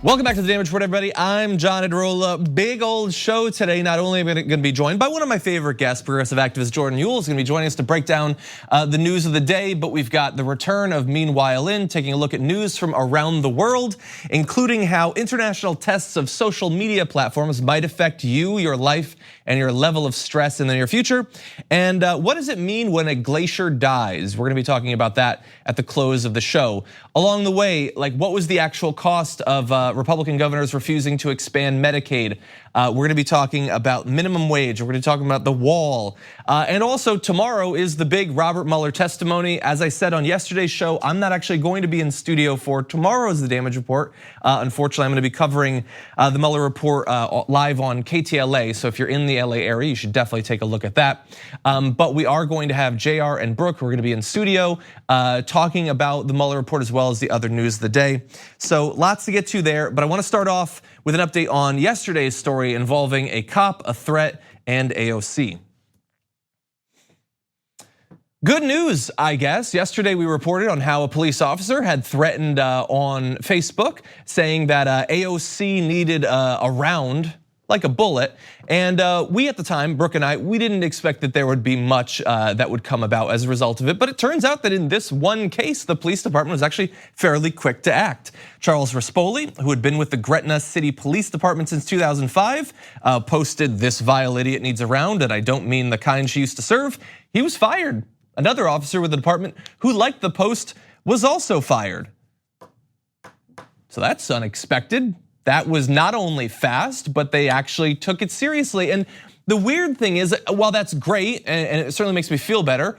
Welcome back to the Damage Report, everybody. I'm John Ederola. Big old show today. Not only am I going to be joined by one of my favorite guests, progressive activist Jordan Ewell is going to be joining us to break down the news of the day, but we've got the return of Meanwhile In, taking a look at news from around the world, including how international tests of social media platforms might affect you, your life, and your level of stress in the near future. And what does it mean when a glacier dies? We're going to be talking about that at the close of the show. Along the way, like, what was the actual cost of Republican governors refusing to expand Medicaid? We're going to be talking about minimum wage. We're going to be talking about the wall. And also tomorrow is the big Robert Mueller testimony. As I said on yesterday's show, I'm not actually going to be in studio for tomorrow's The Damage Report. Unfortunately, I'm going to be covering the Mueller report live on KTLA. So if you're in the LA area, you should definitely take a look at that. But we are going to have JR and Brooke, who are going to be in studio talking about the Mueller report as well as the other news of the day. So lots to get to there, but I want to start off with an update on yesterday's story involving a cop, a threat, and AOC. Good news, I guess. Yesterday we reported on how a police officer had threatened on Facebook, saying that AOC needed a round, like a bullet. And we at the time, Brooke and I, we didn't expect that there would be much that would come about as a result of it. But it turns out that in this one case, the police department was actually fairly quick to act. Charles Rispoli, who had been with the Gretna City Police Department since 2005, posted "This vile idiot needs a round, and I don't mean the kind she used to serve." He was fired. Another officer with the department who liked the post was also fired. So that's unexpected. That was not only fast, but they actually took it seriously. And the weird thing is, while that's great, and it certainly makes me feel better,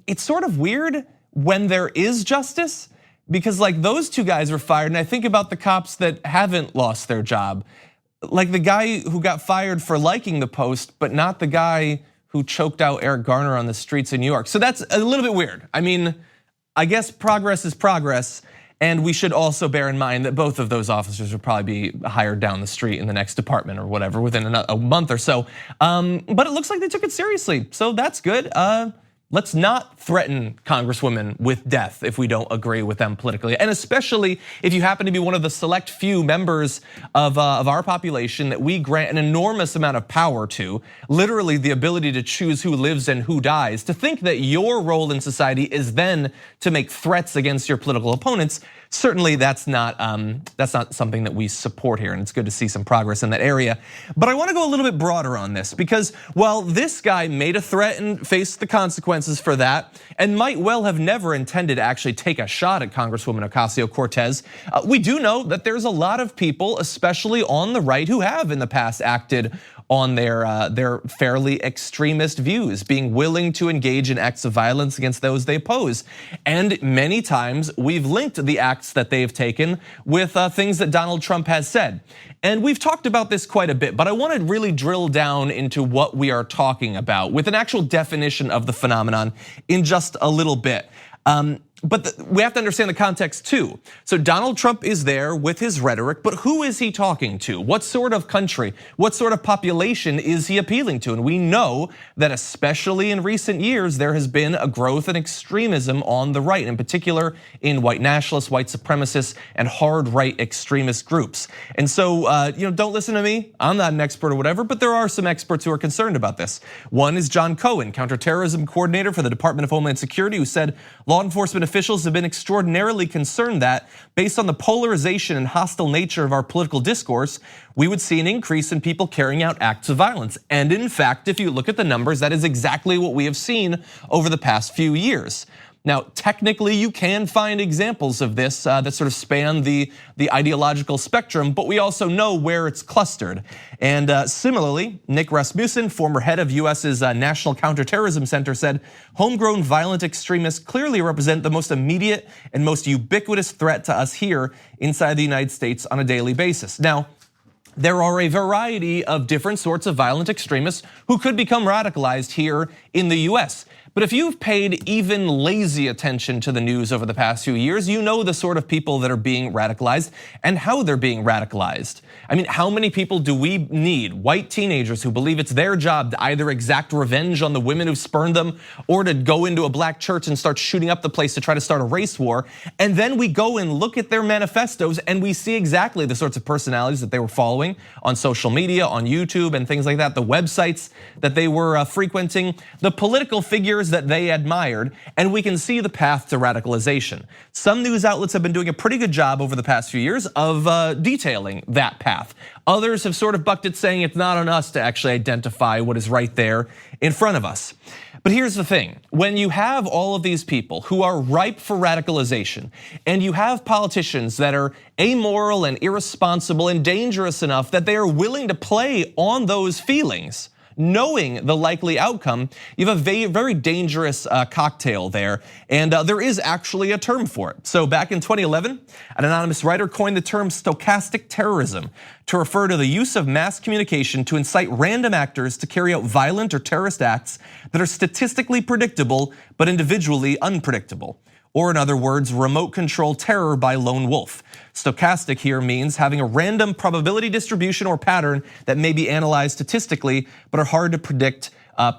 it's sort of weird when there is justice, because like those two guys were fired, and I think about the cops that haven't lost their job. Like the guy who got fired for liking the post, but not the guy who choked out Eric Garner on the streets of New York. So that's a little bit weird. I mean, I guess progress is progress. And we should also bear in mind that both of those officers will probably be hired down the street in the next department or whatever within a month or so. But it looks like they took it seriously, so that's good. Let's not threaten congresswomen with death if we don't agree with them politically. And especially if you happen to be one of the select few members of our population that we grant an enormous amount of power to, literally the ability to choose who lives and who dies. To think that your role in society is then to make threats against your political opponents, certainly that's not something that we support here, and it's good to see some progress in that area. But I want to go a little bit broader on this, because while this guy made a threat and faced the consequences for that, and might well have never intended to actually take a shot at Congresswoman Ocasio-Cortez, we do know that there's a lot of people, especially on the right, who have in the past acted on their fairly extremist views, being willing to engage in acts of violence against those they oppose. And many times we've linked the acts that they've taken with things that Donald Trump has said. And we've talked about this quite a bit, but I want to really drill down into what we are talking about with an actual definition of the phenomenon in just a little bit. But we have to understand the context too. So Donald Trump is there with his rhetoric, but who is he talking to? What sort of country, what sort of population is he appealing to? And we know that especially in recent years, there has been a growth in extremism on the right, in particular in white nationalists, white supremacists, and hard right extremist groups. And so, don't listen to me, I'm not an expert or whatever, but there are some experts who are concerned about this. One is John Cohen, counterterrorism coordinator for the Department of Homeland Security, who said law enforcement officials have been extraordinarily concerned that, based on the polarization and hostile nature of our political discourse, we would see an increase in people carrying out acts of violence. And in fact, if you look at the numbers, that is exactly what we have seen over the past few years. Now, technically, you can find examples of this that sort of span the ideological spectrum, but we also know where it's clustered. And similarly, Nick Rasmussen, former head of US's National Counterterrorism Center, said homegrown violent extremists clearly represent the most immediate and most ubiquitous threat to us here inside the United States on a daily basis. Now, there are a variety of different sorts of violent extremists who could become radicalized here in the US. But if you've paid even lazy attention to the news over the past few years, you know the sort of people that are being radicalized and how they're being radicalized. I mean, how many people do we need, white teenagers who believe it's their job to either exact revenge on the women who spurned them or to go into a black church and start shooting up the place to try to start a race war? And then we go and look at their manifestos and we see exactly the sorts of personalities that they were following on social media, on YouTube and things like that, the websites that they were frequenting, the political figures that they admired, and we can see the path to radicalization. Some news outlets have been doing a pretty good job over the past few years of detailing that path. Others have sort of bucked it, saying it's not on us to actually identify what is right there in front of us. But here's the thing, when you have all of these people who are ripe for radicalization, and you have politicians that are amoral and irresponsible and dangerous enough that they are willing to play on those feelings, knowing the likely outcome, you have a very dangerous cocktail there, and there is actually a term for it. So back in 2011, an anonymous writer coined the term stochastic terrorism to refer to the use of mass communication to incite random actors to carry out violent or terrorist acts that are statistically predictable but individually unpredictable. Or in other words, remote control terror by lone wolf. Stochastic here means having a random probability distribution or pattern that may be analyzed statistically, but are hard to predict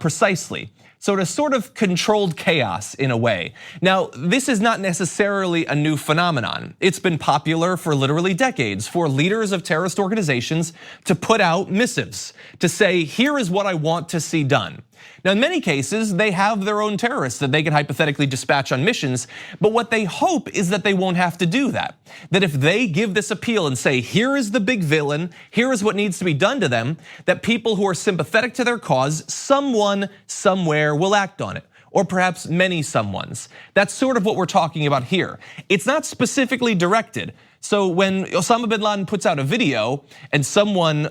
precisely. So it's sort of controlled chaos in a way. Now, this is not necessarily a new phenomenon. It's been popular for literally decades for leaders of terrorist organizations to put out missives, to say, here is what I want to see done. Now, in many cases, they have their own terrorists that they can hypothetically dispatch on missions, but what they hope is that they won't have to do that. That if they give this appeal and say, here is the big villain, here is what needs to be done to them, that people who are sympathetic to their cause, someone, somewhere will act on it. Or perhaps many someones. That's sort of what we're talking about here. It's not specifically directed. So when Osama bin Laden puts out a video and someone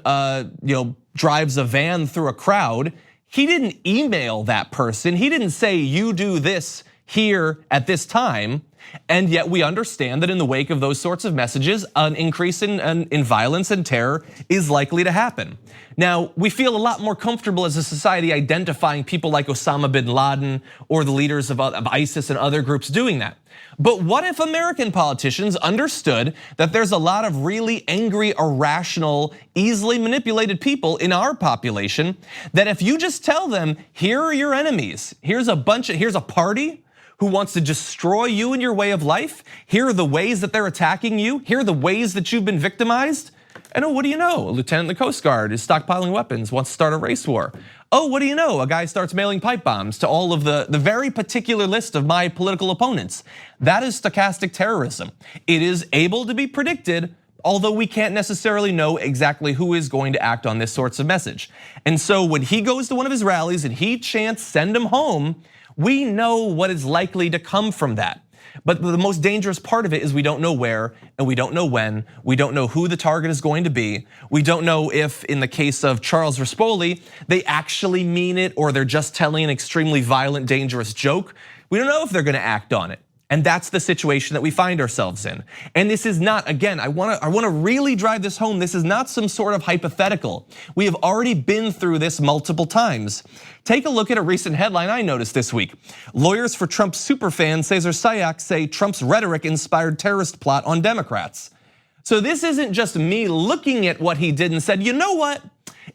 drives a van through a crowd, he didn't email that person. He didn't say, you do this here at this time. And yet we understand that in the wake of those sorts of messages, an increase in violence and terror is likely to happen. Now, we feel a lot more comfortable as a society identifying people like Osama bin Laden or the leaders of ISIS and other groups doing that. But what if American politicians understood that there's a lot of really angry, irrational, easily manipulated people in our population, that if you just tell them, here are your enemies, here's a party who wants to destroy you and your way of life, here are the ways that they're attacking you, here are the ways that you've been victimized, and oh, what do you know? A lieutenant in the Coast Guard is stockpiling weapons, wants to start a race war. Oh, what do you know? A guy starts mailing pipe bombs to all of the very particular list of my political opponents. That is stochastic terrorism. It is able to be predicted, although we can't necessarily know exactly who is going to act on this sorts of message. And so when he goes to one of his rallies and he chants, send him home, we know what is likely to come from that. But the most dangerous part of it is we don't know where and we don't know when. We don't know who the target is going to be. We don't know if, in the case of Charles Rispoli, they actually mean it or they're just telling an extremely violent, dangerous joke. We don't know if they're gonna act on it. And that's the situation that we find ourselves in. And this is not, again, I wanna really drive this home. This is not some sort of hypothetical. We have already been through this multiple times. Take a look at a recent headline I noticed this week. Lawyers for Trump superfan Cesar Sayoc say Trump's rhetoric inspired terrorist plot on Democrats. So this isn't just me looking at what he did and said, you know what?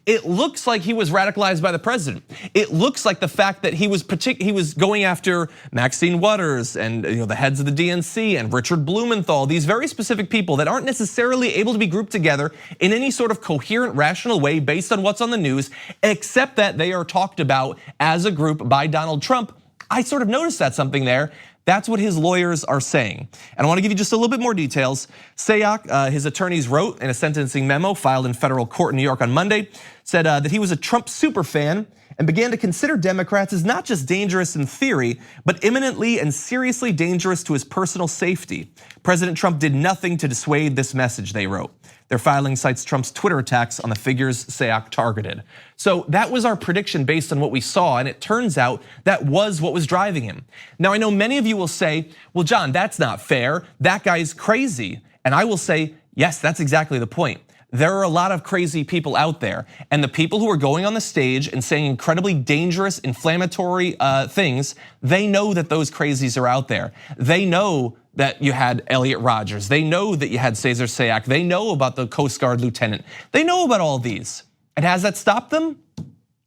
It looks like he was radicalized by the president. It looks like the fact that he was going after Maxine Waters and the heads of the DNC and Richard Blumenthal, these very specific people that aren't necessarily able to be grouped together in any sort of coherent, rational way based on what's on the news, except that they are talked about as a group by Donald Trump. I sort of noticed that something there. That's what his lawyers are saying. And I wanna give you just a little bit more details. Sayoc, his attorneys wrote in a sentencing memo filed in federal court in New York on Monday, said that he was a Trump superfan and began to consider Democrats as not just dangerous in theory, but imminently and seriously dangerous to his personal safety. President Trump did nothing to dissuade this message, they wrote. Their filing cites Trump's Twitter attacks on the figures Sayoc targeted. So that was our prediction based on what we saw, and it turns out that was what was driving him. Now I know many of you will say, well John, that's not fair, that guy's crazy. And I will say, yes, that's exactly the point. there are a lot of crazy people out there. And the people who are going on the stage and saying incredibly dangerous, inflammatory things, they know that those crazies are out there. They know that you had Elliot Rodgers. They know that you had Cesar Sayak. They know about the Coast Guard lieutenant. They know about all these. And has that stopped them?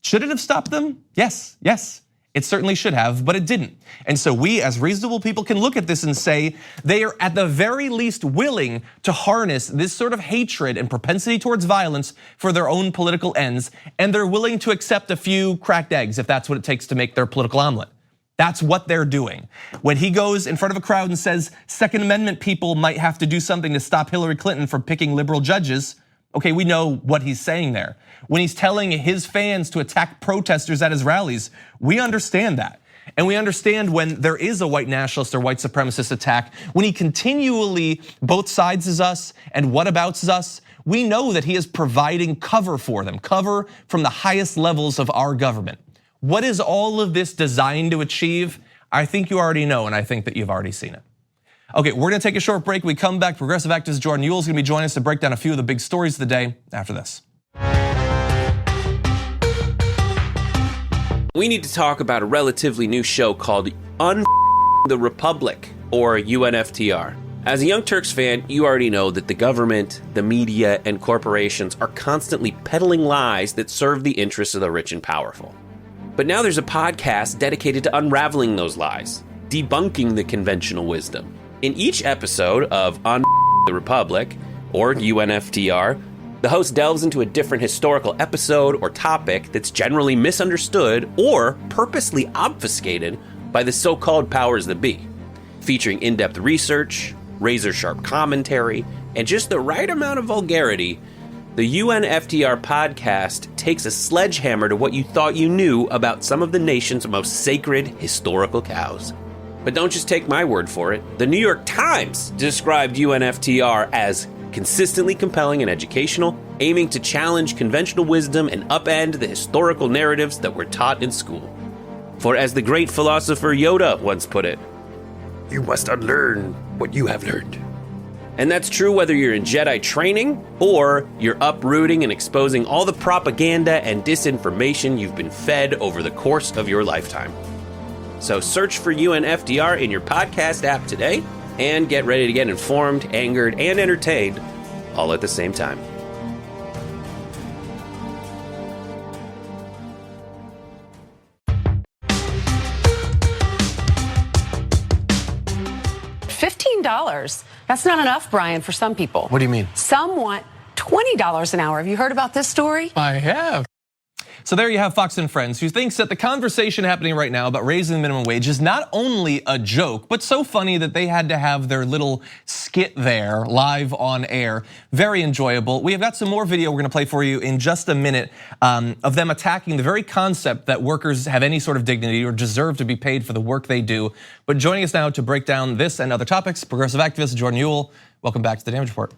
Should it have stopped them? Yes, yes. It certainly should have, but it didn't. And so we as reasonable people can look at this and say they are at the very least willing to harness this sort of hatred and propensity towards violence for their own political ends. And they're willing to accept a few cracked eggs if that's what it takes to make their political omelet. That's what they're doing. When he goes in front of a crowd and says Second Amendment people might have to do something to stop Hillary Clinton from picking liberal judges, okay, we know what he's saying there. When he's telling his fans to attack protesters at his rallies, we understand that. And we understand when there is a white nationalist or white supremacist attack, when he continually both sides is us and whatabouts us, we know that he is providing cover for them, cover from the highest levels of our government. What is all of this designed to achieve? I think you already know, and I think that you've already seen it. Okay, we're gonna take a short break. We come back, progressive activist Jordan Ewell is gonna be joining us to break down a few of the big stories of the day after this. We need to talk about a relatively new show called the Republic, or UNFTR. As a Young Turks fan, you already know that the government, the media, and corporations are constantly peddling lies that serve the interests of the rich and powerful. But now there's a podcast dedicated to unraveling those lies, debunking the conventional wisdom. In each episode of the Republic, or UNFTR, the host delves into a different historical episode or topic that's generally misunderstood or purposely obfuscated by the so-called powers that be, featuring in-depth research, razor-sharp commentary, and just the right amount of vulgarity. The UNFTR podcast takes a sledgehammer to what you thought you knew about some of the nation's most sacred historical cows. But don't just take my word for it. The New York Times described UNFTR as consistently compelling and educational, aiming to challenge conventional wisdom and upend the historical narratives that were taught in school. For as the great philosopher Yoda once put it, you must unlearn what you have learned. And that's true whether you're in Jedi training or you're uprooting and exposing all the propaganda and disinformation you've been fed over the course of your lifetime. So search for UNFTR in your podcast app today and get ready to get informed, angered, and entertained all at the same time. $15. That's not enough, Brian, for some people. What do you mean? Some want $20 an hour. Have you heard about this story? I have. So there you have Fox and Friends, who thinks that the conversation happening right now about raising the minimum wage is not only a joke, but so funny that they had to have their little skit there live on air. Very enjoyable. We have got some more video we're gonna play for you in just a minute of them attacking the very concept that workers have any sort of dignity or deserve to be paid for the work they do. But joining us now to break down this and other topics, progressive activist Jordan Ewell. Welcome back to the Damage Report.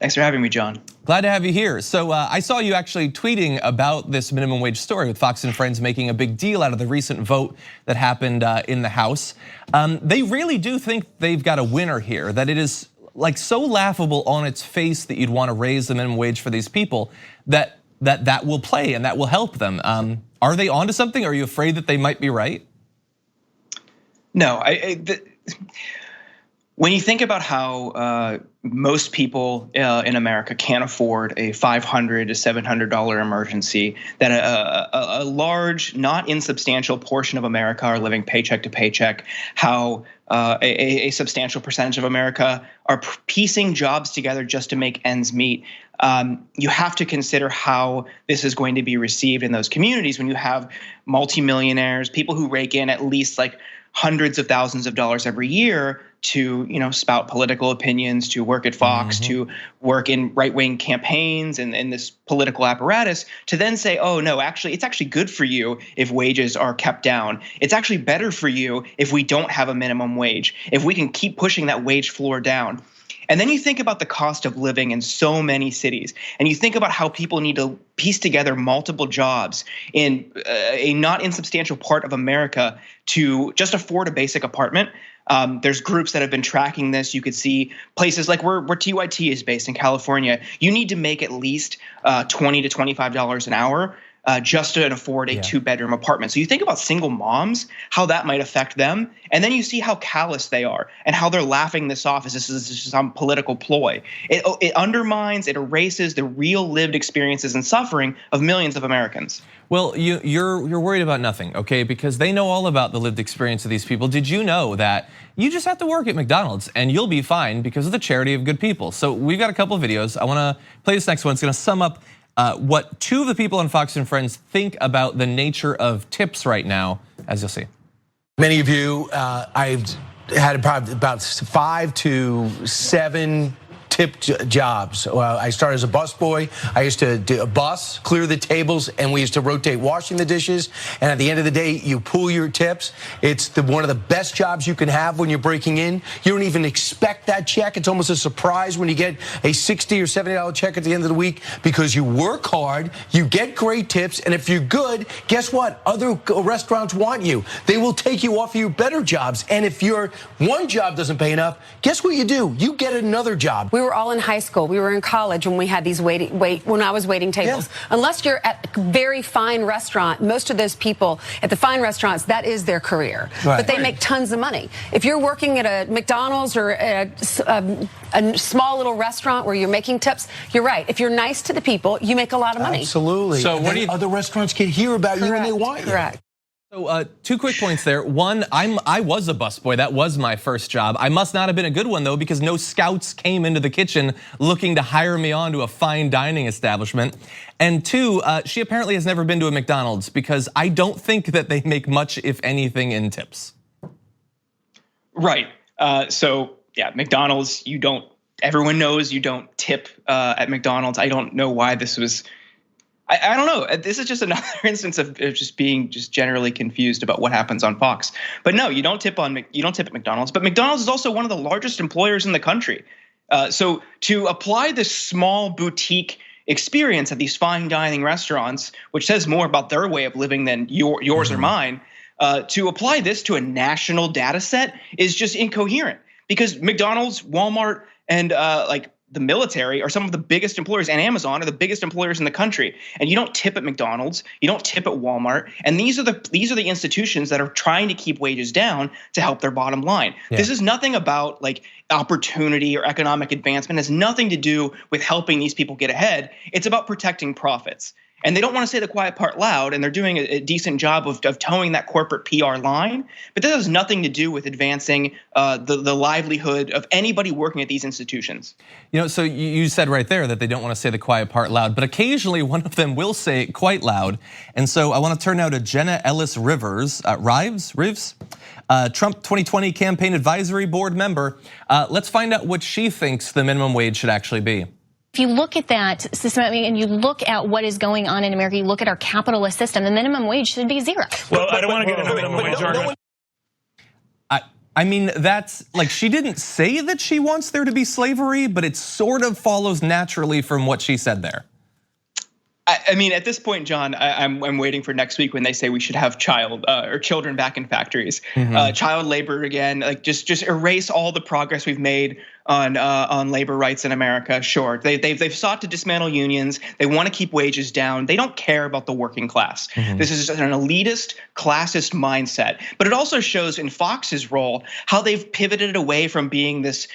Thanks for having me, John. Glad to have you here. So I saw you actually tweeting about this minimum wage story with Fox and Friends making a big deal out of the recent vote that happened in the House. They really do think they've got a winner here, that it is like so laughable on its face that you'd want to raise the minimum wage for these people that will play and that will help them. Are they onto something? Are you afraid that they might be right? No, when you think about how most people in America can't afford a $500 to $700 emergency, that a large, not insubstantial portion of America are living paycheck to paycheck, how a substantial percentage of America are piecing jobs together just to make ends meet, you have to consider how this is going to be received in those communities when you have multimillionaires, people who rake in at least like hundreds of thousands of dollars every year to, spout political opinions, to work at Fox, to work in right-wing campaigns and this political apparatus, to then say, oh no, actually, it's actually good for you if wages are kept down. It's actually better for you if we don't have a minimum wage, if we can keep pushing that wage floor down. And then you think about the cost of living in so many cities, and you think about how people need to piece together multiple jobs in a not insubstantial part of America to just afford a basic apartment. There's groups that have been tracking this. You could see places like where TYT is based in California. You need to make at least $20 to $25 an hour just to afford a 2-bedroom apartment. So you think about single moms, how that might affect them. And then you see how callous they are and how they're laughing this off as this is some political ploy. It undermines, it erases the real lived experiences and suffering of millions of Americans. Well, you're worried about nothing, okay? Because they know all about the lived experience of these people. Did you know that you just have to work at McDonald's and you'll be fine because of the charity of good people? So we've got a couple of videos. I wanna play this next one. It's gonna sum up what 2 of the people on Fox and Friends think about the nature of tips right now, as you'll see. Many of you, I've had probably about 5 to 7 tip jobs. I started as a busboy. I used to do a bus, clear the tables, and we used to rotate washing the dishes. And at the end of the day, you pool your tips. It's one of the best jobs you can have when you're breaking in. You don't even expect that check. It's almost a surprise when you get a $60 or $70 check at the end of the week because you work hard, you get great tips, and if you're good, guess what? Other restaurants want you. They will take you off of your better jobs. And if your one job doesn't pay enough, guess what you do? You get another job. We were all in high school. We were in college when we had these when I was waiting tables. Yeah. Unless you're at a very fine restaurant, most of those people at the fine restaurants, that is their career. Right. But they make tons of money. If you're working at a McDonald's or a small little restaurant where you're making tips, you're right. If you're nice to the people, you make a lot of money. Absolutely. So what do you? Other restaurants can hear about you and they want you. Correct. So 2 quick points there. One, I was a busboy. That was my first job. I must not have been a good one though, because no scouts came into the kitchen looking to hire me on to a fine dining establishment. And 2, she apparently has never been to a McDonald's because I don't think that they make much, if anything, in tips. Right. So yeah, McDonald's, everyone knows you don't tip at McDonald's. I don't know why this was. I don't know. This is just another instance of just being generally confused about what happens on Fox. But no, you don't tip at McDonald's. But McDonald's is also one of the largest employers in the country. So to apply this small boutique experience at these fine dining restaurants, which says more about their way of living than yours or mine, to apply this to a national data set is just incoherent. Because McDonald's, Walmart, and like the military are some of the biggest employers, and Amazon are the biggest employers in the country. And you don't tip at McDonald's, you don't tip at Walmart, and these are the institutions that are trying to keep wages down to help their bottom line. Yeah. This is nothing about like opportunity or economic advancement. It has nothing to do with helping these people get ahead. It's about protecting profits. And they don't want to say the quiet part loud, and they're doing a decent job of towing that corporate PR line. But this has nothing to do with advancing the livelihood of anybody working at these institutions. You know, so you said right there that they don't want to say the quiet part loud, but occasionally one of them will say it quite loud. And so I want to turn now to Jenna Ellis Rives, Trump 2020 Campaign Advisory Board member. Let's find out what she thinks the minimum wage should actually be. If you look at that system, and you look at what is going on in America, you look at our capitalist system, the minimum wage should be 0. Well, I don't want to get into minimum wage argument. I mean, that's like, she didn't say that she wants there to be slavery, but it sort of follows naturally from what she said there. I mean, at this point, John, I'm waiting for next week when they say we should have children back in factories, child labor again. Like just erase all the progress we've made on labor rights in America. Sure, they've sought to dismantle unions. They want to keep wages down. They don't care about the working class. This is just an elitist, classist mindset. But it also shows in Fox's role how they've pivoted away from being this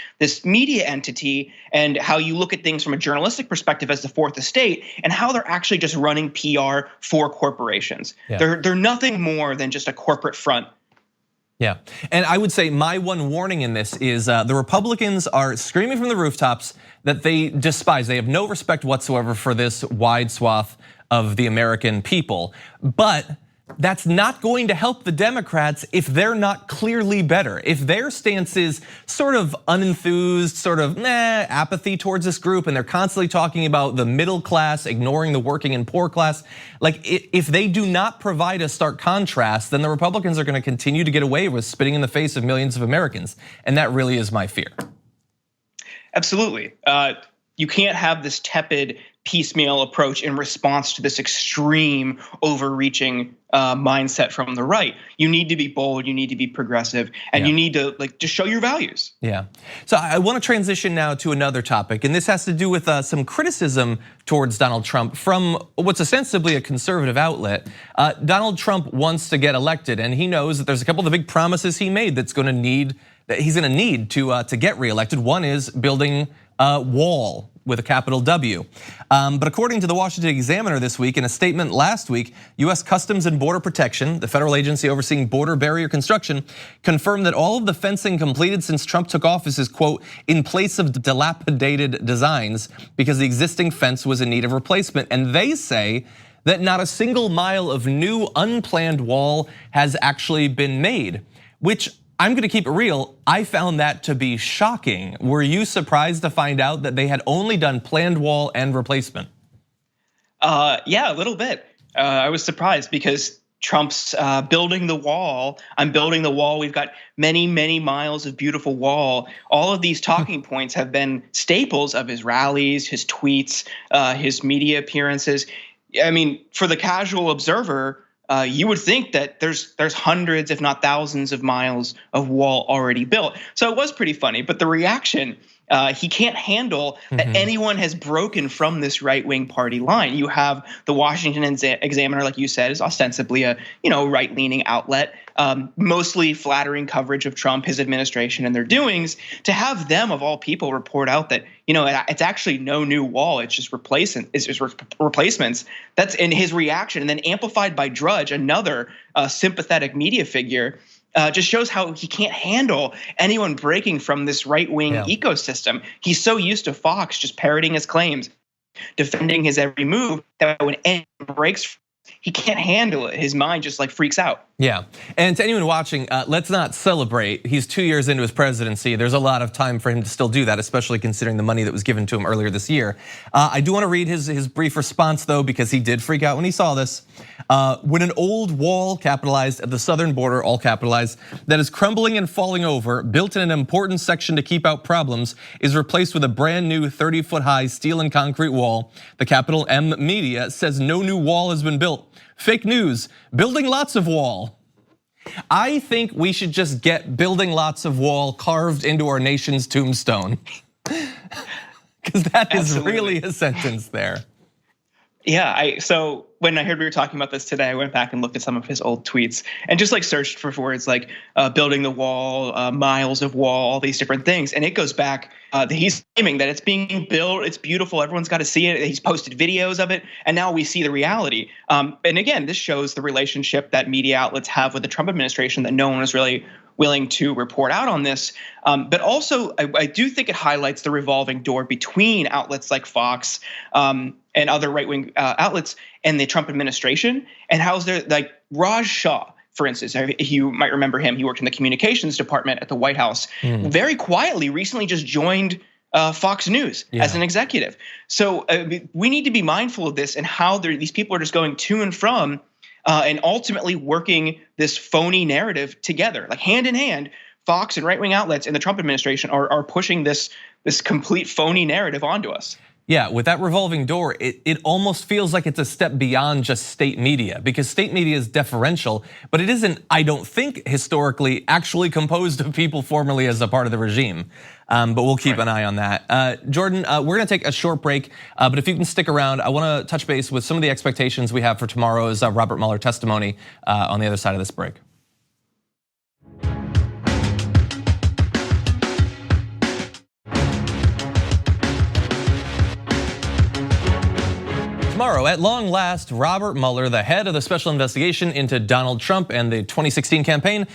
media entity, and how you look at things from a journalistic perspective as the fourth estate, and how they're actually just running PR for corporations. Yeah. They're nothing more than just a corporate front. Yeah, and I would say my one warning in this is the Republicans are screaming from the rooftops that they despise, they have no respect whatsoever for this wide swath of the American people. But that's not going to help the Democrats if they're not clearly better. If their stance is sort of unenthused, sort of apathy towards this group, and they're constantly talking about the middle class, ignoring the working and poor class, like if they do not provide a stark contrast, then the Republicans are going to continue to get away with spitting in the face of millions of Americans. And that really is my fear. Absolutely. You can't have this tepid piecemeal approach in response to this extreme overreaching mindset from the right. You need to be bold, you need to be progressive, and you need to just show your values. Yeah. So I want to transition now to another topic, and this has to do with some criticism towards Donald Trump from what's ostensibly a conservative outlet. Donald Trump wants to get elected, and he knows that there's a couple of the big promises he made that he's going to need to get reelected. One is building a wall with a capital W. But according to the Washington Examiner this week, in a statement last week, US Customs and Border Protection, the federal agency overseeing border barrier construction, confirmed that all of the fencing completed since Trump took office is, quote, in place of dilapidated designs because the existing fence was in need of replacement. And they say that not a single mile of new unplanned wall has actually been made, which I'm gonna keep it real, I found that to be shocking. Were you surprised to find out that they had only done planned wall and replacement? Yeah, a little bit. I was surprised because Trump's building the wall. I'm building the wall. We've got many, many miles of beautiful wall. All of these talking points have been staples of his rallies, his tweets, his media appearances. I mean, for the casual observer, you would think that there's hundreds, if not thousands, of miles of wall already built. So it was pretty funny. But the reaction, he can't handle that anyone has broken from this right-wing party line. You have the Washington Examiner, like you said, is ostensibly a right-leaning outlet, mostly flattering coverage of Trump, his administration, and their doings. To have them, of all people, report out that it's actually no new wall, it's just replacements. That's in his reaction, and then amplified by Drudge, another sympathetic media figure. Just shows how he can't handle anyone breaking from this right-wing ecosystem. He's so used to Fox just parroting his claims, defending his every move, that when anyone breaks, he can't handle it. His mind just freaks out. Yeah, and to anyone watching, let's not celebrate. He's 2 years into his presidency. There's a lot of time for him to still do that, especially considering the money that was given to him earlier this year. I do want to read his brief response though, because he did freak out when he saw this. When an old wall, capitalized, at the southern border, all capitalized, that is crumbling and falling over, built in an important section to keep out problems, is replaced with a brand new 30-foot high steel and concrete wall, the capital M media says no new wall has been built. Fake news, building lots of wall. I think we should just get building lots of wall carved into our nation's tombstone. Because that is really a sentence there. Yeah, so when I heard we were talking about this today, I went back and looked at some of his old tweets and just searched for words like building the wall, miles of wall, all these different things. And it goes back, he's claiming that it's being built, it's beautiful, everyone's got to see it. He's posted videos of it, and now we see the reality. And again, this shows the relationship that media outlets have with the Trump administration, that no one was really willing to report out on this. But also, I do think it highlights the revolving door between outlets like Fox and other right-wing outlets and the Trump administration, and how's there, Raj Shah, for instance, you might remember him. He worked in the communications department at the White House. Very quietly, recently just joined Fox News as an executive. So we need to be mindful of this and how these people are just going to and from and ultimately working this phony narrative together, hand in hand. Fox and right-wing outlets in the Trump administration are pushing this complete phony narrative onto us. Yeah, with that revolving door, it almost feels like it's a step beyond just state media, because state media is deferential, but it isn't, I don't think, historically actually composed of people formerly as a part of the regime. But we'll keep an eye on that. Jordan, we're gonna take a short break, but if you can stick around, I wanna touch base with some of the expectations we have for tomorrow's Robert Mueller testimony on the other side of this break. Tomorrow, at long last, Robert Mueller, the head of the special investigation into Donald Trump and the 2016 campaign,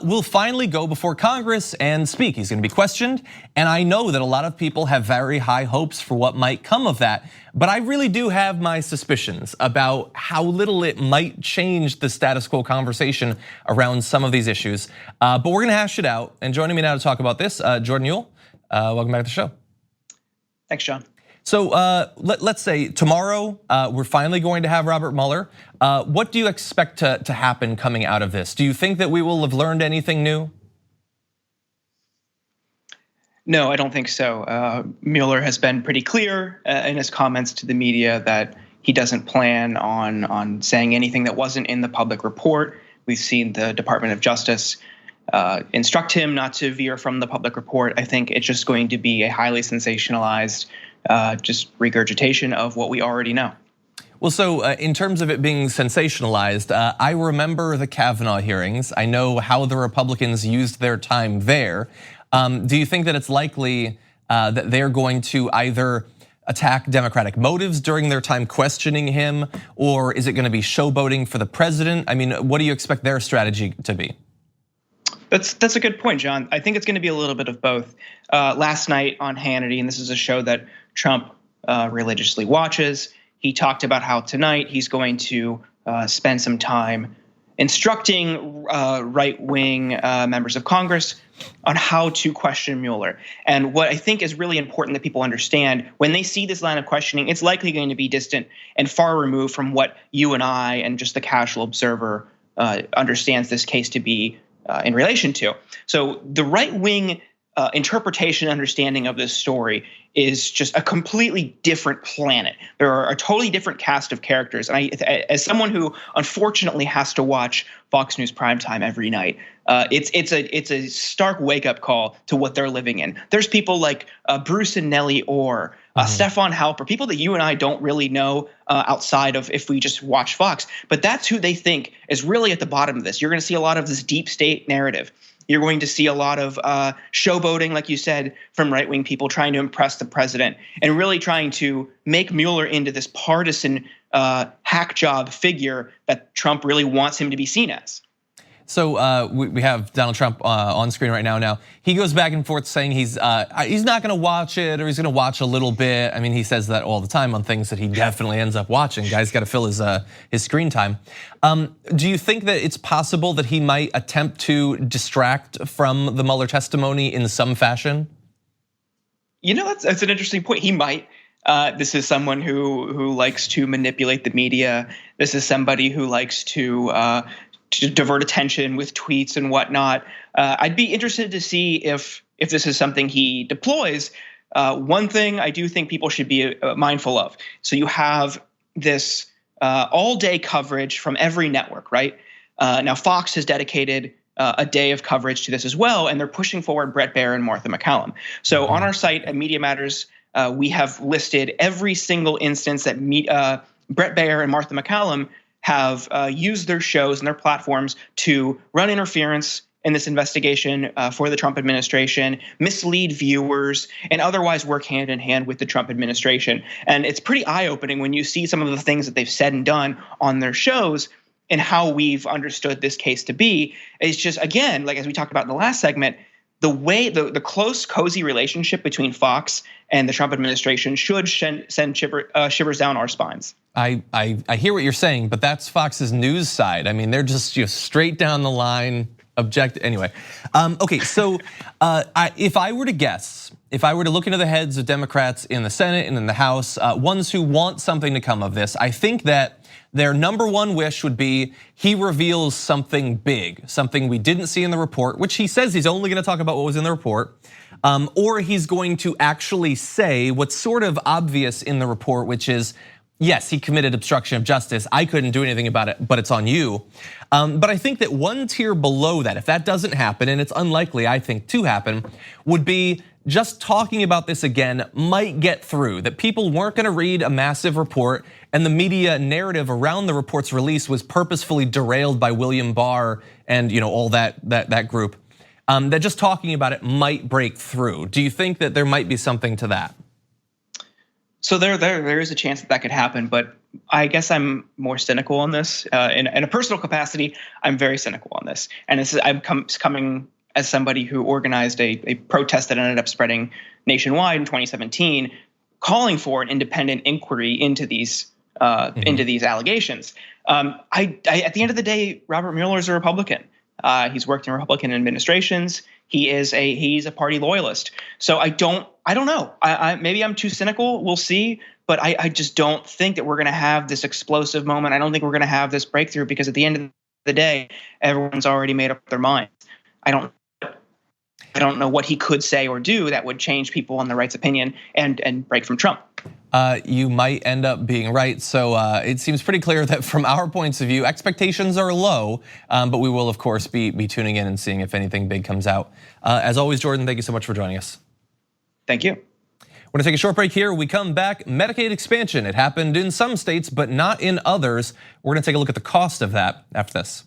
will finally go before Congress and speak. He's gonna be questioned, and I know that a lot of people have very high hopes for what might come of that, but I really do have my suspicions about how little it might change the status quo conversation around some of these issues. But we're gonna hash it out, and joining me now to talk about this, Jordan Ewell, welcome back to the show. Thanks, John. So let's say tomorrow we're finally going to have Robert Mueller. What do you expect to happen coming out of this? Do you think that we will have learned anything new? No, I don't think so. Mueller has been pretty clear in his comments to the media that he doesn't plan on saying anything that wasn't in the public report. We've seen the Department of Justice instruct him not to veer from the public report. I think it's just going to be a highly sensationalized just regurgitation of what we already know. Well, so in terms of it being sensationalized, I remember the Kavanaugh hearings. I know how the Republicans used their time there. Do you think that it's likely that they're going to either attack Democratic motives during their time questioning him, or is it going to be showboating for the president? I mean, what do you expect their strategy to be? That's a good point, John. I think it's going to be a little bit of both. Last night on Hannity, and this is a show that Trump religiously watches, he talked about how tonight he's going to spend some time instructing right-wing members of Congress on how to question Mueller. And what I think is really important that people understand, when they see this line of questioning, it's likely going to be distant and far removed from what you and I and just the casual observer understands this case to be in relation to. So the right-wing interpretation and understanding of this story is just a completely different planet. There are a totally different cast of characters. And as someone who unfortunately has to watch Fox News primetime every night, it's a stark wake-up call to what they're living in. There's people like Bruce and Nellie Orr, Stefan Halper, people that you and I don't really know outside of if we just watch Fox. But that's who they think is really at the bottom of this. You're going to see a lot of this deep state narrative. You're going to see a lot of showboating, like you said, from right-wing people trying to impress the president and really trying to make Mueller into this partisan hack job figure that Trump really wants him to be seen as. So we have Donald Trump on screen right now. Now he goes back and forth saying he's not going to watch it, or he's going to watch a little bit. I mean, he says that all the time on things that he definitely ends up watching. Guys got to fill his screen time. Do you think that it's possible that he might attempt to distract from the Mueller testimony in some fashion? You know, that's an interesting point. He might. This is someone who likes to manipulate the media. This is somebody who likes to divert attention with tweets and whatnot. I'd be interested to see if this is something he deploys. One thing I do think people should be mindful of. So you have this all-day coverage from every network, right? Now Fox has dedicated a day of coverage to this as well, and they're pushing forward Bret Baier and Martha MacCallum. So on our site at Media Matters, we have listed every single instance that Bret Baier and Martha MacCallum have used their shows and their platforms to run interference in this investigation for the Trump administration, mislead viewers, and otherwise work hand in hand with the Trump administration. And it's pretty eye-opening when you see some of the things that they've said and done on their shows and how we've understood this case to be. It's just, again, like as we talked about in the last segment, the way the close, cozy relationship between Fox and the Trump administration should send shivers down our spines. I hear what you're saying, but that's Fox's news side. I mean, they're just straight down the line, object. Anyway, okay, so if I were to guess, if I were to look into the heads of Democrats in the Senate and in the House, ones who want something to come of this, I think that their number one wish would be he reveals something big, something we didn't see in the report, which he says he's only going to talk about what was in the report, or he's going to actually say what's sort of obvious in the report, which is, yes, he committed obstruction of justice. I couldn't do anything about it, but it's on you. But I think that one tier below that, if that doesn't happen, and it's unlikely, I think, to happen, would be just talking about this again might get through, that people weren't gonna read a massive report, and the media narrative around the report's release was purposefully derailed by William Barr and all that group. That just talking about it might break through. Do you think that there might be something to that? So there is a chance that could happen, but I guess I'm more cynical on this. In a personal capacity, I'm very cynical on this, and I'm coming as somebody who organized a protest that ended up spreading nationwide in 2017, calling for an independent inquiry into these allegations. At the end of the day, Robert Mueller is a Republican. He's worked in Republican administrations. He's a party loyalist. So I don't know. Maybe I'm too cynical. We'll see. But I just don't think that we're going to have this explosive moment. I don't think we're going to have this breakthrough because at the end of the day, everyone's already made up their minds. I don't don't know what he could say or do that would change people on the right's opinion and break from Trump. You might end up being right. So it seems pretty clear that from our points of view, expectations are low, but we will of course be tuning in and seeing if anything big comes out. As always, Jordan, thank you so much for joining us. Thank you. We're gonna take a short break here. We come back, Medicaid expansion. It happened in some states, but not in others. We're gonna take a look at the cost of that after this.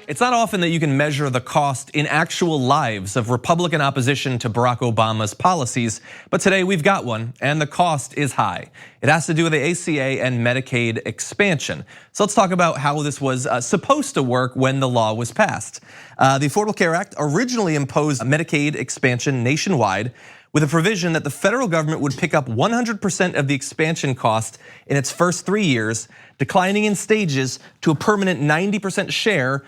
It's not often that you can measure the cost in actual lives of Republican opposition to Barack Obama's policies, but today we've got one, and the cost is high. It has to do with the ACA and Medicaid expansion. So let's talk about how this was supposed to work when the law was passed. The Affordable Care Act originally imposed Medicaid expansion nationwide, with a provision that the federal government would pick up 100% of the expansion cost in its first 3 years, declining in stages to a permanent 90% share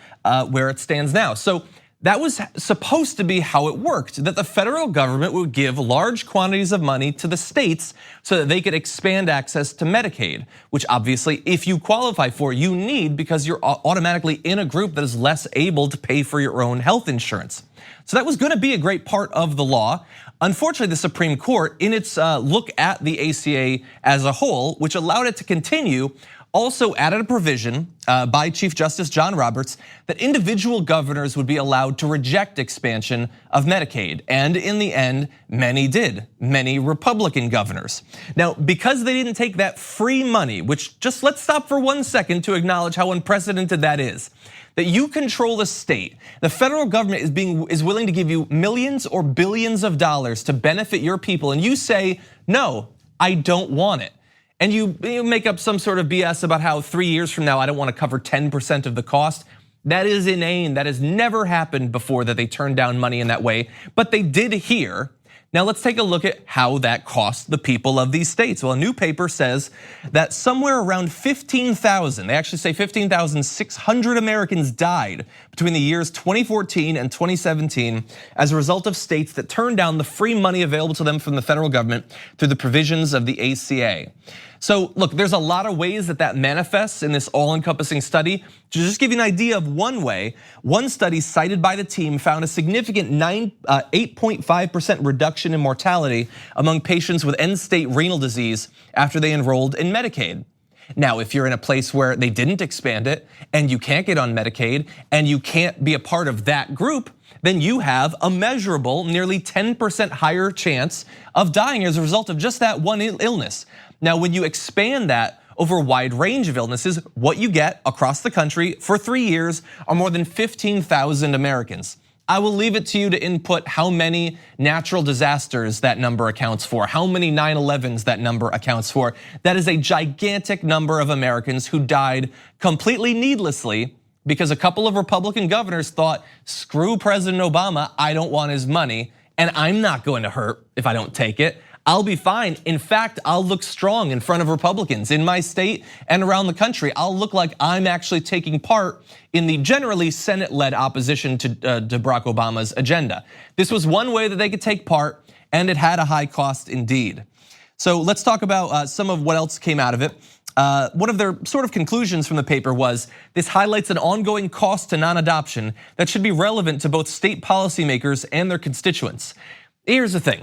where it stands now. So that was supposed to be how it worked, that the federal government would give large quantities of money to the states so that they could expand access to Medicaid, which obviously if you qualify for, you need because you're automatically in a group that is less able to pay for your own health insurance. So that was gonna be a great part of the law. Unfortunately, the Supreme Court, in its look at the ACA as a whole, which allowed it to continue, also added a provision by Chief Justice John Roberts that individual governors would be allowed to reject expansion of Medicaid. And in the end, many did, many Republican governors. Now, because they didn't take that free money, which just let's stop for 1 second to acknowledge how unprecedented that is. That you control the state. The federal government is willing to give you millions or billions of dollars to benefit your people, and you say, no, I don't want it. And you make up some sort of BS about how 3 years from now, I don't want to cover 10% of the cost. That is inane, that has never happened before that they turned down money in that way, but they did here. Now let's take a look at how that cost the people of these states. Well, a new paper says that somewhere around 15,000, they actually say 15,600 Americans died between the years 2014 and 2017 as a result of states that turned down the free money available to them from the federal government through the provisions of the ACA. So look, there's a lot of ways that manifests in this all-encompassing study. To just give you an idea of one way, one study cited by the team found a significant 8.5% reduction in mortality among patients with end-stage renal disease after they enrolled in Medicaid. Now, if you're in a place where they didn't expand it and you can't get on Medicaid and you can't be a part of that group, then you have a measurable, nearly 10% higher chance of dying as a result of just that one illness. Now, when you expand that over a wide range of illnesses, what you get across the country for 3 years are more than 15,000 Americans. I will leave it to you to input how many natural disasters that number accounts for, how many 9/11s that number accounts for. That is a gigantic number of Americans who died completely needlessly because a couple of Republican governors thought, screw President Obama, I don't want his money, and I'm not going to hurt if I don't take it. I'll be fine. In fact, I'll look strong in front of Republicans in my state and around the country. I'll look like I'm actually taking part in the generally Senate-led opposition to Barack Obama's agenda. This was one way that they could take part, and it had a high cost indeed. So let's talk about some of what else came out of it. One of their sort of conclusions from the paper was, this highlights an ongoing cost to non-adoption that should be relevant to both state policymakers and their constituents. Here's the thing.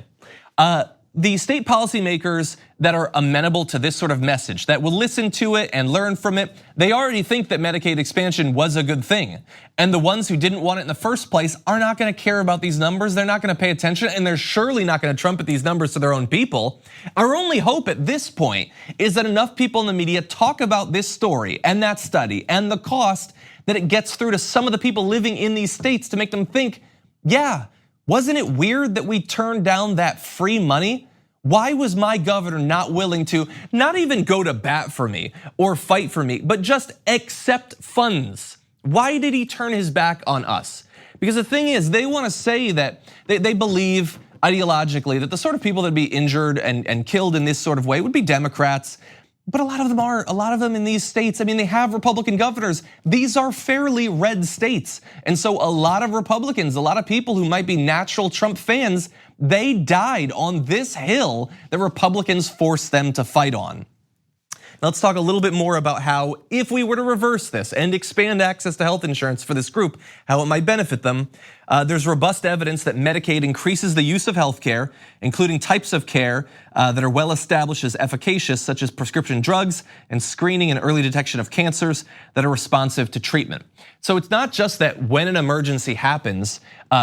The state policymakers that are amenable to this sort of message, that will listen to it and learn from it, they already think that Medicaid expansion was a good thing. And the ones who didn't want it in the first place are not gonna care about these numbers, they're not gonna pay attention, and they're surely not gonna trumpet these numbers to their own people. Our only hope at this point is that enough people in the media talk about this story and that study and the cost that it gets through to some of the people living in these states to make them think, yeah, wasn't it weird that we turned down that free money? Why was my governor not willing to not even go to bat for me or fight for me, but just accept funds? Why did he turn his back on us? Because the thing is, they want to say that they believe ideologically that the sort of people that would be injured and killed in this sort of way would be Democrats. But a lot of them in these states, I mean, they have Republican governors. These are fairly red states. And so a lot of Republicans, a lot of people who might be natural Trump fans, they died on this hill that Republicans forced them to fight on. Now let's talk a little bit more about how, if we were to reverse this and expand access to health insurance for this group, how it might benefit them. There's robust evidence that Medicaid increases the use of healthcare, including types of care that are well established as efficacious, such as prescription drugs and screening and early detection of cancers that are responsive to treatment. So it's not just that when an emergency happens,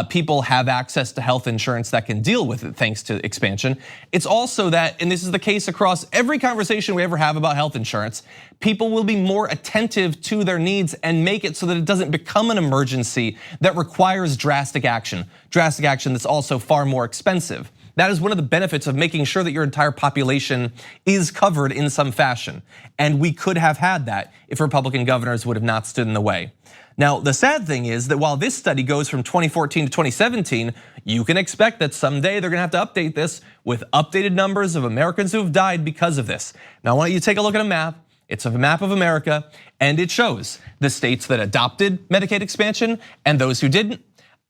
people have access to health insurance that can deal with it thanks to expansion. It's also that, and this is the case across every conversation we ever have about health insurance, people will be more attentive to their needs and make it so that it doesn't become an emergency that requires drastic action that's also far more expensive. That is one of the benefits of making sure that your entire population is covered in some fashion. And we could have had that if Republican governors would have not stood in the way. Now, the sad thing is that while this study goes from 2014 to 2017, you can expect that someday they're gonna have to update this with updated numbers of Americans who have died because of this. Now, I want you to take a look at a map. It's a map of America, and it shows the states that adopted Medicaid expansion and those who didn't.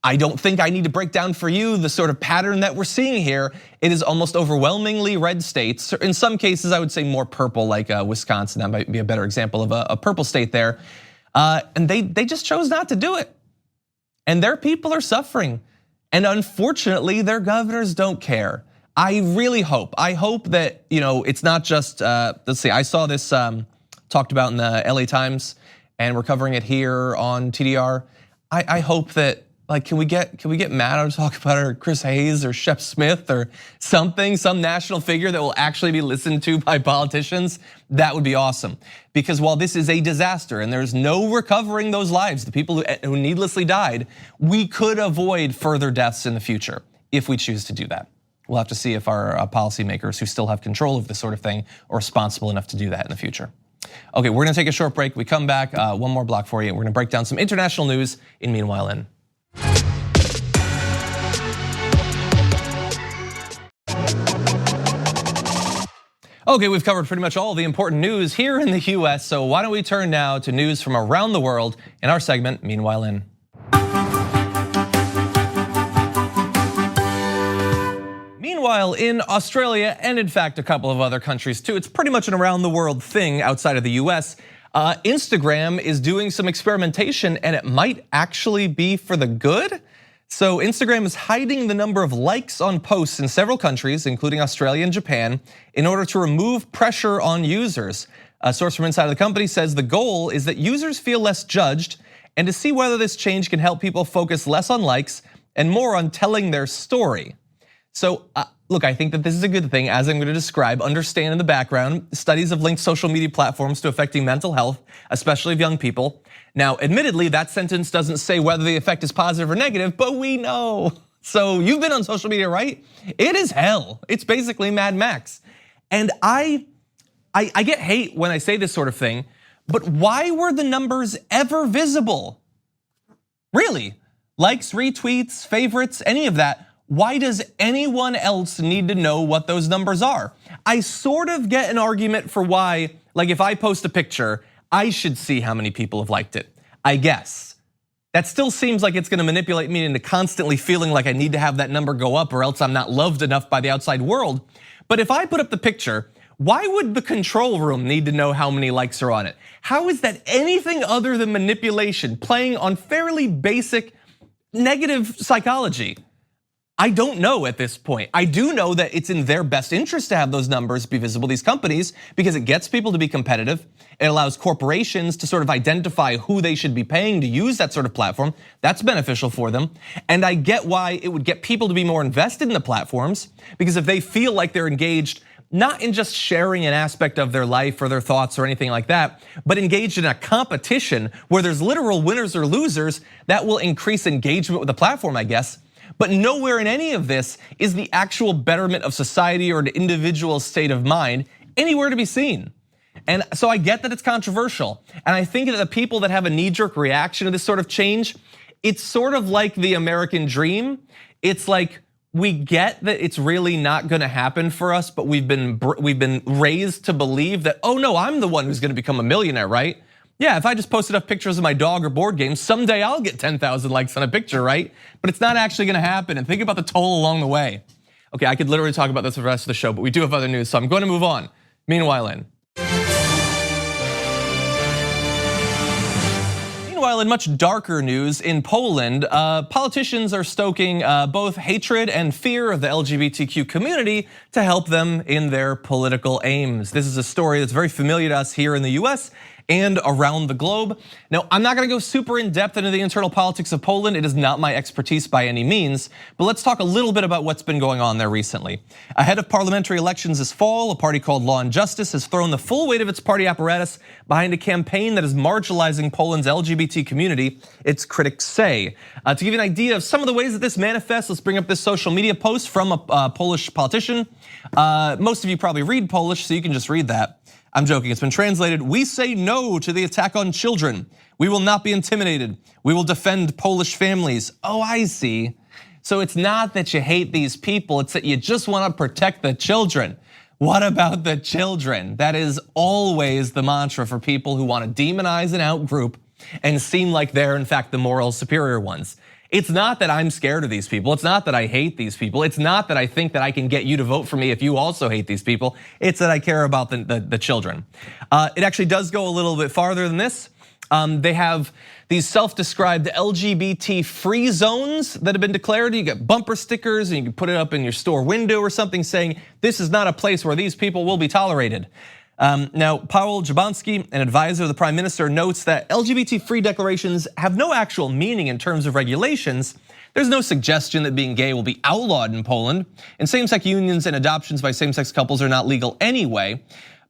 I don't think I need to break down for you the sort of pattern that we're seeing here. It is almost overwhelmingly red states. In some cases, I would say more purple, like Wisconsin. That might be a better example of a purple state there. And they just chose not to do it. And their people are suffering. And unfortunately, their governors don't care. I really hope, that it's not just, let's see, I saw this talked about in the LA Times, and we're covering it here on TDR. I hope that, like, can we get Matt to talk about it, or Chris Hayes or Shep Smith or something, some national figure that will actually be listened to by politicians? That would be awesome. Because while this is a disaster and there's no recovering those lives, the people who needlessly died, we could avoid further deaths in the future if we choose to do that. We'll have to see if our policymakers who still have control of this sort of thing are responsible enough to do that in the future. Okay, we're gonna take a short break. We come back, one more block for you. We're gonna break down some international news in Meanwhile In. Okay, we've covered pretty much all the important news here in the US, so why don't we turn now to news from around the world in our segment, Meanwhile In. Meanwhile, in Australia, and in fact a couple of other countries too, it's pretty much an around the world thing outside of the US. Instagram is doing some experimentation, and it might actually be for the good. So Instagram is hiding the number of likes on posts in several countries, including Australia and Japan, in order to remove pressure on users. A source from inside of the company says the goal is that users feel less judged, and to see whether this change can help people focus less on likes and more on telling their story. So look, I think that this is a good thing, as I'm gonna describe. Understand in the background, studies have linked social media platforms to affecting mental health, especially of young people. Now, admittedly, that sentence doesn't say whether the effect is positive or negative, but we know. So you've been on social media, right? It is hell. It's basically Mad Max. And I get hate when I say this sort of thing, but why were the numbers ever visible? Really? Likes, retweets, favorites, any of that. Why does anyone else need to know what those numbers are? I sort of get an argument for why, like if I post a picture, I should see how many people have liked it, I guess. That still seems like it's gonna manipulate me into constantly feeling like I need to have that number go up or else I'm not loved enough by the outside world. But if I put up the picture, why would the control room need to know how many likes are on it? How is that anything other than manipulation, playing on fairly basic negative psychology? I don't know at this point. I do know that it's in their best interest to have those numbers be visible, these companies, because it gets people to be competitive. It allows corporations to sort of identify who they should be paying to use that sort of platform. That's beneficial for them. And I get why it would get people to be more invested in the platforms, because if they feel like they're engaged, not in just sharing an aspect of their life or their thoughts or anything like that, but engaged in a competition where there's literal winners or losers, that will increase engagement with the platform, I guess. But nowhere in any of this is the actual betterment of society or an individual's state of mind anywhere to be seen. And so I get that it's controversial. And I think that the people that have a knee-jerk reaction to this sort of change, it's sort of like the American dream. It's like, we get that it's really not gonna happen for us, but we've been raised to believe that, oh no, I'm the one who's gonna become a millionaire, right? Yeah, if I just posted up pictures of my dog or board games, someday I'll get 10,000 likes on a picture, right? But it's not actually gonna happen, and think about the toll along the way. Okay, I could literally talk about this for the rest of the show, but we do have other news, so I'm going to move on. Meanwhile In. Meanwhile, in much darker news, in Poland, politicians are stoking both hatred and fear of the LGBTQ community to help them in their political aims. This is a story that's very familiar to us here in the US and around the globe. Now, I'm not gonna go super in depth into the internal politics of Poland. It is not my expertise by any means, but let's talk a little bit about what's been going on there recently. Ahead of parliamentary elections this fall, a party called Law and Justice has thrown the full weight of its party apparatus behind a campaign that is marginalizing Poland's LGBT community, its critics say. To give you an idea of some of the ways that this manifests, let's bring up this social media post from a Polish politician. Most of you probably read Polish, so you can just read that. I'm joking, it's been translated. We say no to the attack on children. We will not be intimidated. We will defend Polish families. Oh, I see. So it's not that you hate these people, it's that you just want to protect the children. What about the children? That is always the mantra for people who want to demonize an out-group and seem like they're in fact the moral superior ones. It's not that I'm scared of these people. It's not that I hate these people. It's not that I think that I can get you to vote for me if you also hate these people. It's that I care about the children. It actually does go a little bit farther than this. They have these self-described LGBT free zones that have been declared. You get bumper stickers and you can put it up in your store window or something saying, this is not a place where these people will be tolerated. Now, Paweł Jablonski, an advisor of the Prime Minister, notes that LGBT-free declarations have no actual meaning in terms of regulations. There's no suggestion that being gay will be outlawed in Poland, and same-sex unions and adoptions by same-sex couples are not legal anyway.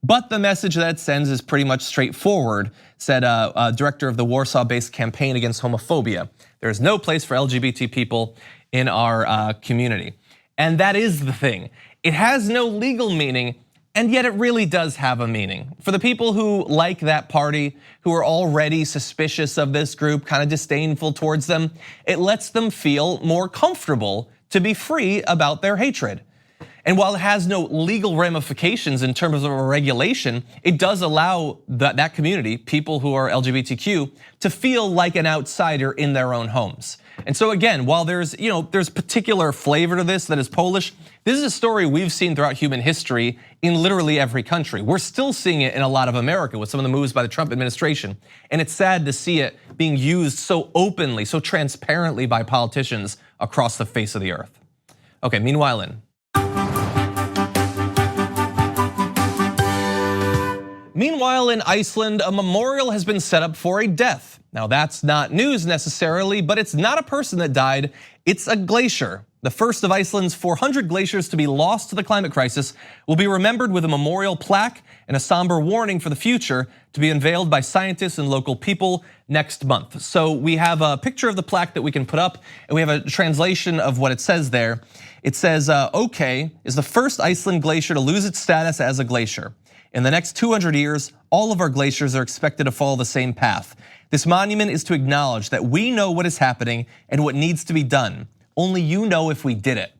But the message that it sends is pretty much straightforward, said a director of the Warsaw-based campaign against homophobia. There is no place for LGBT people in our community. And that is the thing. It has no legal meaning, and yet it really does have a meaning. For the people who like that party, who are already suspicious of this group, kind of disdainful towards them, it lets them feel more comfortable to be free about their hatred. And while it has no legal ramifications in terms of a regulation, it does allow that community, people who are LGBTQ, to feel like an outsider in their own homes. And so again, while there's particular flavor to this that is Polish, this is a story we've seen throughout human history in literally every country. We're still seeing it in a lot of America with some of the moves by the Trump administration. And it's sad to see it being used so openly, so transparently by politicians across the face of the earth. Okay, meanwhile in Iceland, a memorial has been set up for a death. Now that's not news necessarily, but it's not a person that died, it's a glacier. The first of Iceland's 400 glaciers to be lost to the climate crisis will be remembered with a memorial plaque and a somber warning for the future to be unveiled by scientists and local people next month. So we have a picture of the plaque that we can put up, and we have a translation of what it says there. It says, OK is the first Iceland glacier to lose its status as a glacier. In the next 200 years, all of our glaciers are expected to follow the same path. This monument is to acknowledge that we know what is happening and what needs to be done. Only you know if we did it.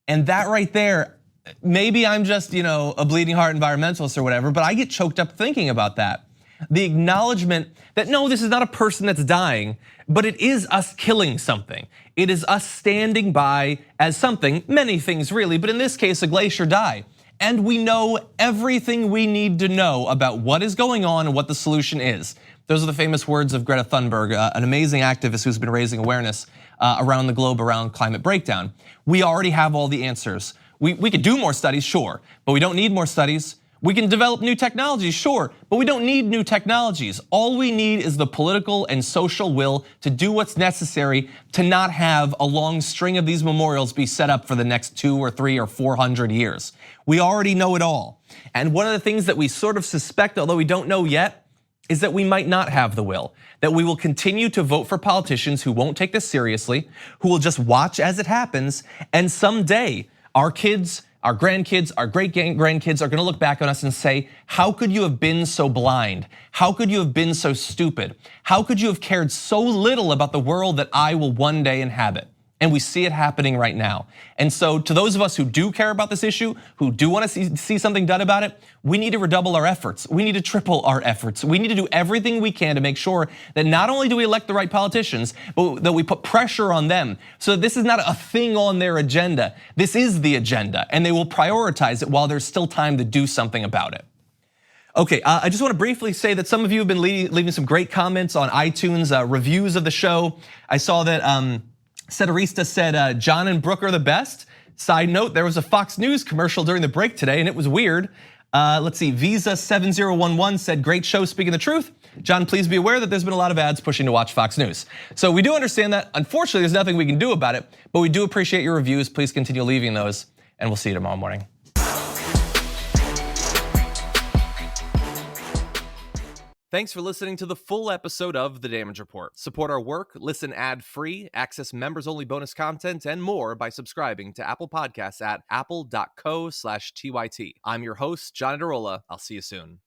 And that right there, maybe I'm just a bleeding heart environmentalist or whatever, but I get choked up thinking about that. The acknowledgement that no, this is not a person that's dying, but it is us killing something. It is us standing by as something, many things really, but in this case, a glacier died. And we know everything we need to know about what is going on and what the solution is. Those are the famous words of Greta Thunberg, an amazing activist who's been raising awareness around the globe around climate breakdown. We already have all the answers. We could do more studies, sure, but we don't need more studies. We can develop new technologies, sure, but we don't need new technologies. All we need is the political and social will to do what's necessary to not have a long string of these memorials be set up for the next 2 or 3 or 400 years. We already know it all. And one of the things that we sort of suspect, although we don't know yet, is that we might not have the will, that we will continue to vote for politicians who won't take this seriously, who will just watch as it happens, and someday our kids, our grandkids, our great-grandkids are gonna look back on us and say, how could you have been so blind? How could you have been so stupid? How could you have cared so little about the world that I will one day inhabit? And we see it happening right now. And so to those of us who do care about this issue, who do want to see something done about it, we need to redouble our efforts. We need to triple our efforts. We need to do everything we can to make sure that not only do we elect the right politicians, but that we put pressure on them so that this is not a thing on their agenda. This is the agenda, and they will prioritize it while there's still time to do something about it. Okay, I just want to briefly say that some of you have been leaving some great comments on iTunes, reviews of the show. I saw that Ceterista said, John and Brooke are the best. Side note, there was a Fox News commercial during the break today and it was weird. Let's see, Visa7011 said, great show, speaking the truth. John, please be aware that there's been a lot of ads pushing to watch Fox News. So we do understand that. Unfortunately, there's nothing we can do about it, but we do appreciate your reviews. Please continue leaving those and we'll see you tomorrow morning. Thanks for listening to the full episode of The Damage Report. Support our work, listen ad-free, access members-only bonus content, and more by subscribing to Apple Podcasts at apple.co/TYT. I'm your host, John Adarola. I'll see you soon.